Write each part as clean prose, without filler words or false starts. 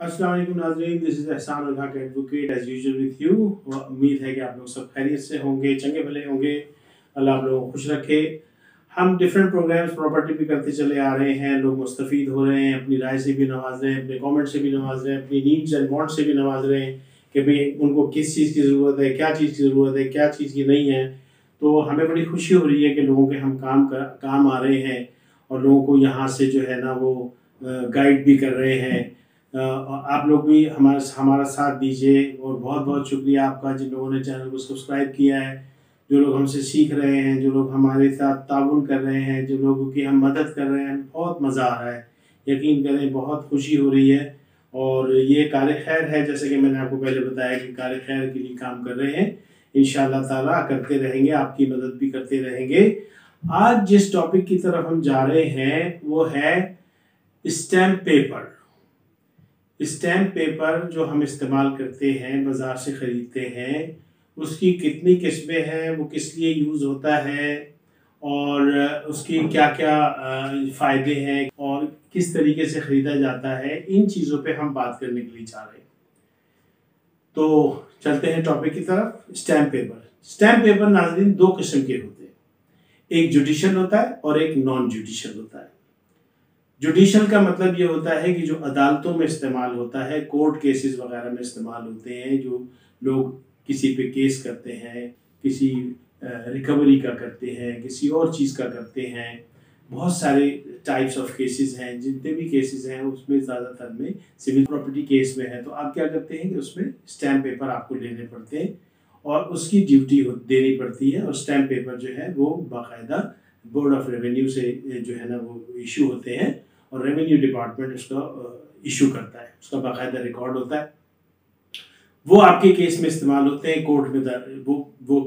अस्सलाम वालेकुम नाज़रीन, दिस इज़ एहसान ul Haq advocate as usual with you. उम्मीद है कि आप लोग सब खैरियत से होंगे, चंगे भले होंगे। अल्लाह आप लोगों को खुश रखे। हम डिफरेंट प्रोग्राम्स प्रॉपर्टी भी करते चले आ रहे हैं, लोग मुस्तफ़ीद हो रहे हैं, अपनी राय से भी नवाज रहे हैं, अपने कमेंट से भी नवाज रहे हैं, अपनी नीड्स एंड वांट्स से भी नवाज रहे हैं कि भाई उनको किस चीज़ की ज़रूरत है, क्या चीज़ की ज़रूरत है, क्या चीज़ की नहीं है। तो हमें बड़ी खुशी हो रही है कि लोगों के हम काम आ रहे हैं और लोगों को यहाँ से जो है ना वो गाइड भी कर रहे हैं। आप लोग भी हमारा साथ दीजिए और बहुत बहुत शुक्रिया आपका जिन लोगों ने चैनल को सब्सक्राइब किया है, जो लोग हमसे सीख रहे हैं, जो लोग हमारे साथ ताउन कर रहे हैं, जो लोगों की हम मदद कर रहे हैं। बहुत मज़ा आ रहा है, यकीन करें, बहुत खुशी हो रही है। और ये कार खैर है, जैसे कि मैंने आपको पहले बताया कि कार खैर के लिए काम कर रहे हैं। इंशाअल्लाह ताला करते रहेंगे, आपकी मदद भी करते रहेंगे। आज जिस टॉपिक की तरफ हम जा रहे हैं वो है स्टैम्प पेपर। स्टैम्प पेपर जो हम इस्तेमाल करते हैं, बाज़ार से ख़रीदते हैं, उसकी कितनी किस्में हैं, वो किस लिए यूज़ होता है और उसकी क्या क्या फ़ायदे हैं और किस तरीके से ख़रीदा जाता है, इन चीज़ों पे हम बात करने के लिए जा रहे हैं। तो चलते हैं टॉपिक की तरफ। Stamp paper. स्टैम्प पेपर नाज़रीन दो किस्म के होते हैं, एक जुडिशल होता है और एक नॉन जुडिशल होता है। जुडिशल का मतलब ये होता है कि जो अदालतों में इस्तेमाल होता है, कोर्ट केसेस वगैरह में इस्तेमाल होते हैं, जो लोग किसी पे केस करते हैं, किसी रिकवरी का करते हैं, किसी और चीज़ का करते हैं। बहुत सारे टाइप्स ऑफ केसेस हैं, जितने भी केसेस हैं उसमें ज़्यादातर में सिविल प्रॉपर्टी केस में है तो आप क्या करते हैं कि उसमें स्टैम्प पेपर आपको लेने पड़ते हैं और उसकी ड्यूटी देनी पड़ती है। और स्टैम्प पेपर जो है वो बाकायदा बोर्ड ऑफ रेवेन्यू से जो है ना वो इशू होते हैं और रेवेन्यू डिपार्टमेंट उसका इशू करता है, उसका बाकायदा रिकॉर्ड होता है। वो आपके केस में इस्तेमाल होते हैं, कोर्ट में वो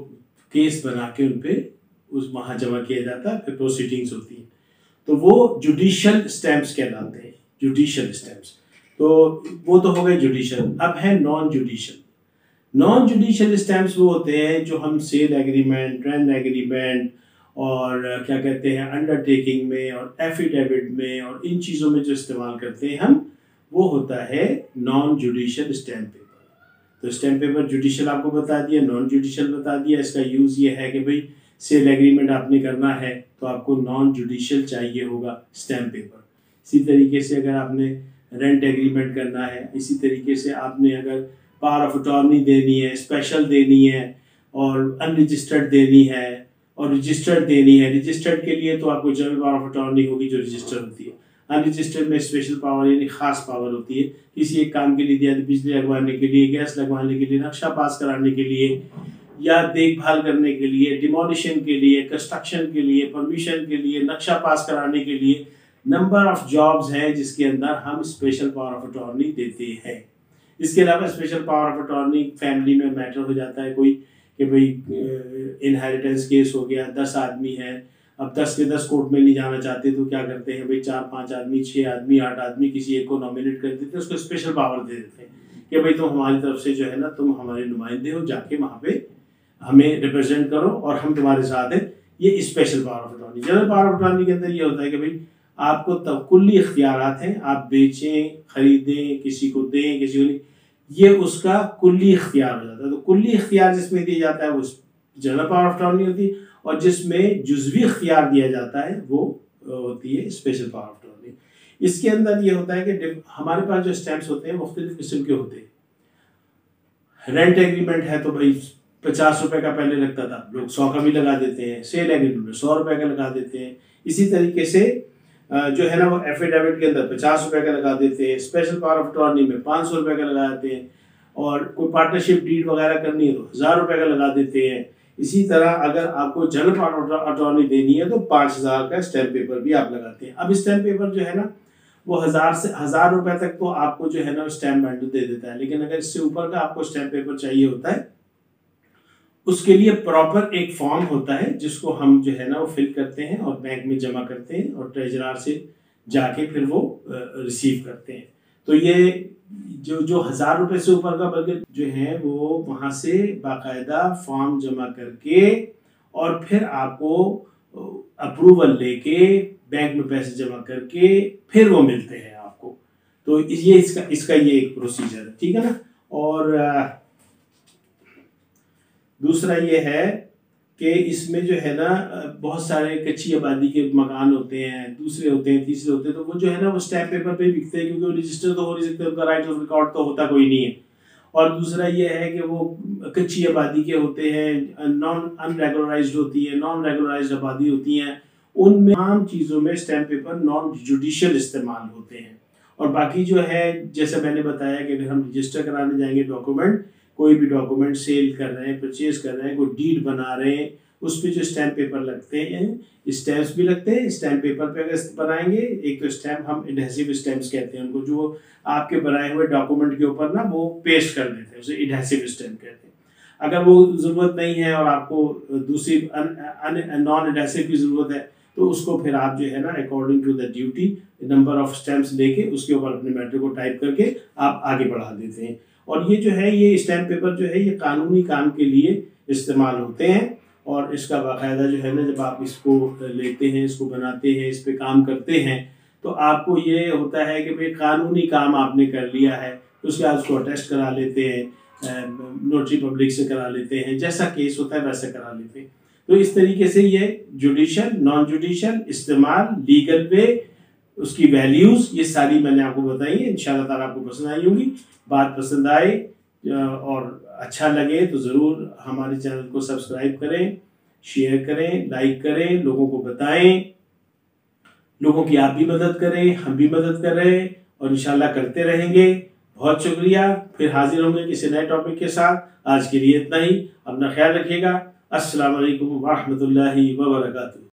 केस बना के उन पे उस वहाँ जमा किया जाता है, फिर प्रोसीडिंग्स होती है। तो वो जुडिशियल स्टैम्प्स कहलाते हैं, जुडिशियल स्टैम्प्स। तो वो तो हो गए जुडिशियल। अब है non judicial. Non judicial stamps वो होते हैं जो हम सेल एग्रीमेंट, रेंट एग्रीमेंट और क्या कहते हैं अंडरटेकिंग में और एफिडेविट में और इन चीज़ों में जो इस्तेमाल करते हैं हम, वो होता है नॉन जुडिशियल स्टैम्प पेपर। तो स्टैम्प पेपर जुडिशियल आपको बता दिया, नॉन जुडिशियल बता दिया। इसका यूज़ ये है कि भाई सेल एग्रीमेंट आपने करना है तो आपको नॉन जुडिशियल चाहिए होगा स्टैम्प पेपर। इसी तरीके से अगर आपने रेंट एग्रीमेंट करना है, इसी तरीके से आपने अगर पावर ऑफ अटॉर्नी देनी है, स्पेशल देनी है और अनरजिस्टर्ड देनी है और रजिस्टर्ड देनी है। रजिस्टर्ड के लिए तो आपको जनरल पावर ऑफ अटॉर्नी होगी जो रजिस्टर्ड होती है। अनरजिस्टर्ड में स्पेशल पावर यानी खास पावर होती है, किसी एक काम के लिए दिया, बिजली लगवाने के लिए, गैस लगवाने के लिए, नक्शा पास कराने के लिए या देखभाल करने के लिए, डिमोलिशन के लिए, कंस्ट्रक्शन के लिए, परमिशन के लिए, नक्शा पास कराने के लिए। नंबर ऑफ जॉब्स हैं जिसके अंदर हम स्पेशल पावर ऑफ अटॉर्नी देते हैं। इसके अलावा special power of attorney family में मैटर हो जाता है कोई कि भाई इनहेरिटेंस केस हो गया, 10 आदमी है, अब 10 के 10 कोर्ट में नहीं जाना चाहते तो क्या करते हैं भाई, 4-5 आदमी, 6 आदमी, 8 आदमी किसी एक को नॉमिनेट कर देते हैं, उसको स्पेशल पावर दे देते हैं कि भाई तुम हमारी तरफ से जो है ना तुम हमारे नुमाइंदे हो, जाके वहाँ पे हमें रिप्रेजेंट करो और हम तुम्हारे साथ हैं। ये special power of attorney. General power of attorney के अंदर ये होता है कि भाई आपको तब कुल्ली इख्तियारात हैं, आप बेचें, खरीदें, किसी को दें, किसी को नहीं, ये उसका कुल्ली इख्तियार हो जाता है। तो कुल्ली इख्तियार जिसमें दिया जाता है वो जनरल पावर ऑफ अटॉर्नी होती है और जिसमें जुज़वी इख्तियार दिया जाता है वो होती है स्पेशल पावर ऑफ अटॉर्नी। इसके अंदर ये होता है कि हमारे पास जो स्टैम्प्स होते हैं मुख्तलिफ किस्म के होते हैं। रेंट एग्रीमेंट है तो भाई 50 रुपए का पहले लगता था, लोग 100 का भी लगा देते हैं। सेल एग्रीमेंट में 100 रुपए का लगा देते हैं। इसी तरीके से जो है ना वो एफिडेविट के अंदर 50 रुपए का लगा देते हैं। स्पेशल पावर ऑफ अटॉर्नी में 500 रुपए का लगा देते हैं और कोई पार्टनरशिप डीड वगैरह करनी है तो 1000 रुपए का लगा देते हैं। इसी तरह अगर आपको जनरल पावर ऑफ अटॉर्नी देनी है तो 5000 का स्टैम्प पेपर भी आप लगाते हैं। अब स्टैम्प पेपर जो है ना वो 1000 रुपए तक तो आपको जो है ना स्टैम्प वेंडर दे देता है, लेकिन अगर इससे ऊपर का आपको स्टैम्प पेपर चाहिए होता है उसके लिए प्रॉपर एक फॉर्म होता है जिसको हम जो है ना वो फिल करते हैं और बैंक में जमा करते हैं और ट्रेजरार से जाके फिर वो रिसीव करते हैं। तो ये जो जो 1000 रुपए से ऊपर का बजट जो है वो वहाँ से बाकायदा फॉर्म जमा करके और फिर आपको अप्रूवल लेके बैंक में पैसे जमा करके फिर वो मिलते हैं आपको। तो ये इसका ये एक प्रोसीजर है, ठीक है ना। और दूसरा ये है कि इसमें जो है ना बहुत सारे कच्ची आबादी के मकान होते हैं, दूसरे होते हैं, तीसरे होते हैं, तो वो जो है ना वो स्टैम्प पेपर पे बिकते हैं, क्योंकि वो रजिस्टर तो हो नहीं सकते, उनका राइट ऑफ रिकॉर्ड तो होता कोई नहीं है। और दूसरा ये है कि वो कच्ची आबादी के होते हैं, नॉन अनरेगुलराइज्ड होती है, नॉन रेगुलराइज्ड आबादी होती हैं, उनमें तमाम चीज़ों में स्टैम्प पेपर नॉन जुडिशियल इस्तेमाल होते हैं। और बाकी जो है जैसे मैंने बताया कि अगर हम रजिस्टर कराने जाएंगे डॉक्यूमेंट, कोई भी डॉक्यूमेंट सेल कर रहे हैं, परचेज कर रहे हैं, कोई डीड बना रहे हैं, उस पर जो स्टैम्प पेपर लगते हैं, स्टैम्प्स भी लगते हैं। स्टैम्प पेपर पे अगर बनाएंगे, एक तो स्टैम्प हम एडहेसिव स्टैम्प्स कहते हैं उनको, जो आपके बनाए हुए डॉक्यूमेंट के ऊपर ना वो पेस्ट कर देते हैं, उसे एडहेसिव स्टैम्प कहते हैं। अगर वो ज़रूरत नहीं है और आपको दूसरी नॉन एडहेसिव की ज़रूरत है, तो उसको फिर आप जो है ना according to the duty number of stamps लेके उसके ऊपर अपने मैटर को टाइप करके आप आगे बढ़ा देते हैं। और ये जो है ये स्टैम्प पेपर जो है ये कानूनी काम के लिए इस्तेमाल होते हैं। और इसका बाकायदा जो है ना जब आप इसको लेते हैं, इसको बनाते हैं, इस पे काम करते हैं, तो आपको ये होता है कि भाई कानूनी काम आपने कर लिया है, उसके बाद उसको अटेस्ट करा लेते हैं, नोटरी पब्लिक से करा लेते हैं, जैसा केस होता है वैसा करा लेते हैं। तो इस तरीके से ये जुडिशियल, नॉन जुडिशियल, इस्तेमाल, लीगल वे, उसकी वैल्यूज, ये सारी मैंने आपको बताई है। इंशाल्लाह ताला आपको पसंद आई होंगी। बात पसंद आए और अच्छा लगे तो ज़रूर हमारे चैनल को सब्सक्राइब करें, शेयर करें, लाइक करें, लोगों को बताएं, लोगों की आप भी मदद करें, हम भी मदद कर रहे हैं और इंशाल्लाह करते रहेंगे। बहुत शुक्रिया, फिर हाजिर होंगे किसी नए टॉपिक के साथ। आज के लिए इतना ही, अपना ख्याल रखिएगा। अस्सलाम वालेकुम व रहमतुल्लाहि व बरकातुहू।